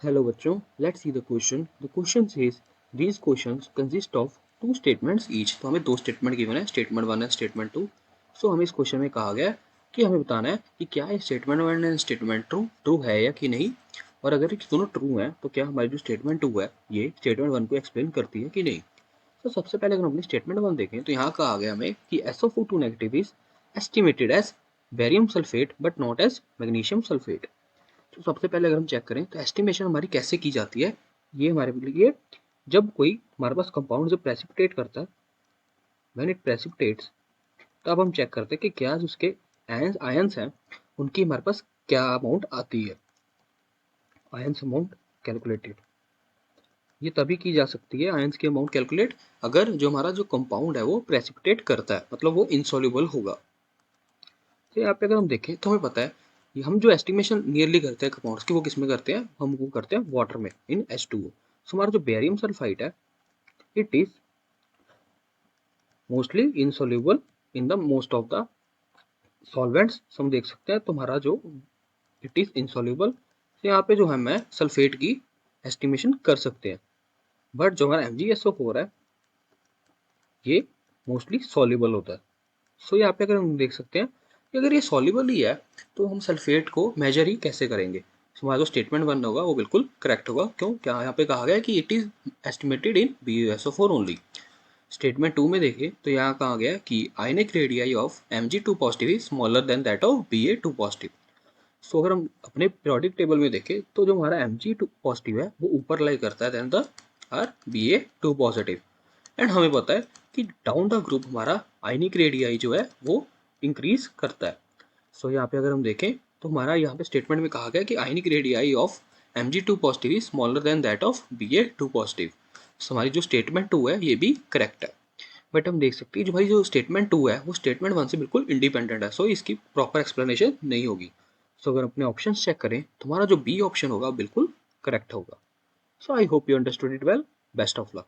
Hello बच्चों, let's see the question. The question says these questions consist of two statements each. तो हमें दो statement given है, statement one and statement two. So हमें इस question में कहा गया कि हमें बताना है कि क्या ये statement one and statement two true है या कि नहीं, और अगर ये दोनों ट्रू हैं तो क्या हमारी जो स्टेटमेंट टू है ये स्टेटमेंट वन को एक्सप्लेन करती है कि नहीं. तो सबसे पहले अगर हम अपनी स्टेटमेंट वन देखें तो यहाँ कहा गया हमें कि SO4 negative is estimated as barium sulphate but not as magnesium sulphate. तो सबसे पहले अगर हम चेक करें तो एस्टिमेशन हमारी कैसे की जाती है. ये हमारे लिए जब कोई हमारे पास कंपाउंड जब प्रेसिपिटेट करता है, व्हेन इट प्रेसिपिटेट्स, तब हम चेक करते हैं कि क्या जो उसके आयंस हैं उनकी हमारे पास क्या अमाउंट आती है. आयंस अमाउंट कैलकुलेटेड ये तभी की जा सकती है, आयंस की अमाउंट कैलकुलेट, अगर जो हमारा जो कंपाउंड है वो प्रेसिपिटेट करता है, मतलब वो इनसॉल्युबल होगा. तो यहाँ पे अगर हम देखें तो हमें पता है कि हम जो एस्टिमेशन नियरली करते हैं कंपाउंड्स की वो किस में करते हैं, हम वो करते हैं वाटर में इन H2O. सो हमारा जो बेरियम सल्फाइड है it is mostly insoluble in the most of the solvents. हम देख सकते हैं तुम्हारा जो इट इज इनसॉल्युबल. तो यहाँ पे जो हम है सल्फेट की एस्टिमेशन कर सकते हैं, बट जो हमारा MgSO4 है ये मोस्टली सॉल्युबल होता है. सो यहाँ पे अगर हम देख सकते हैं कि अगर ये सॉल्युबल ही है तो हम सल्फेट को मेजर ही कैसे करेंगे. तो हमारा जो स्टेटमेंट वन होगा वो बिल्कुल करेक्ट होगा. क्यों, क्या यहाँ पे कहा गया है कि it is estimated in BuSO4 only. Statement two में देखें तो यहाँ कहा गया कि ionic radii of Mg2 positive is smaller than that of Ba2 positive. So अगर हम अपने पीरियोडिक टेबल में देखें तो जो हमारा Mg2 पॉजिटिव है वो ऊपर लाई करता है then there are Ba2 positive. And हमें पता है कि डाउन द ग्रुप हमारा आयनिक रेडियाई जो है वो इंक्रीज करता है. सो यहाँ पे अगर हम देखें तो हमारा यहाँ पे स्टेटमेंट में कहा गया कि ionic radii of Mg2 positive is smaller than that of Ba2 positive. So हमारी जो स्टेटमेंट टू है ये भी करेक्ट है. बट हम देख सकते हैं जो भाई जो स्टेटमेंट टू है वो स्टेटमेंट वन से बिल्कुल इंडिपेंडेंट है. सो इसकी प्रॉपर एक्सप्लेनेशन नहीं होगी. सो अगर अपने ऑप्शन चेक करें तो हमारा जो बी ऑप्शन होगा बिल्कुल करेक्ट होगा. So I hope you understood it well. Best of luck.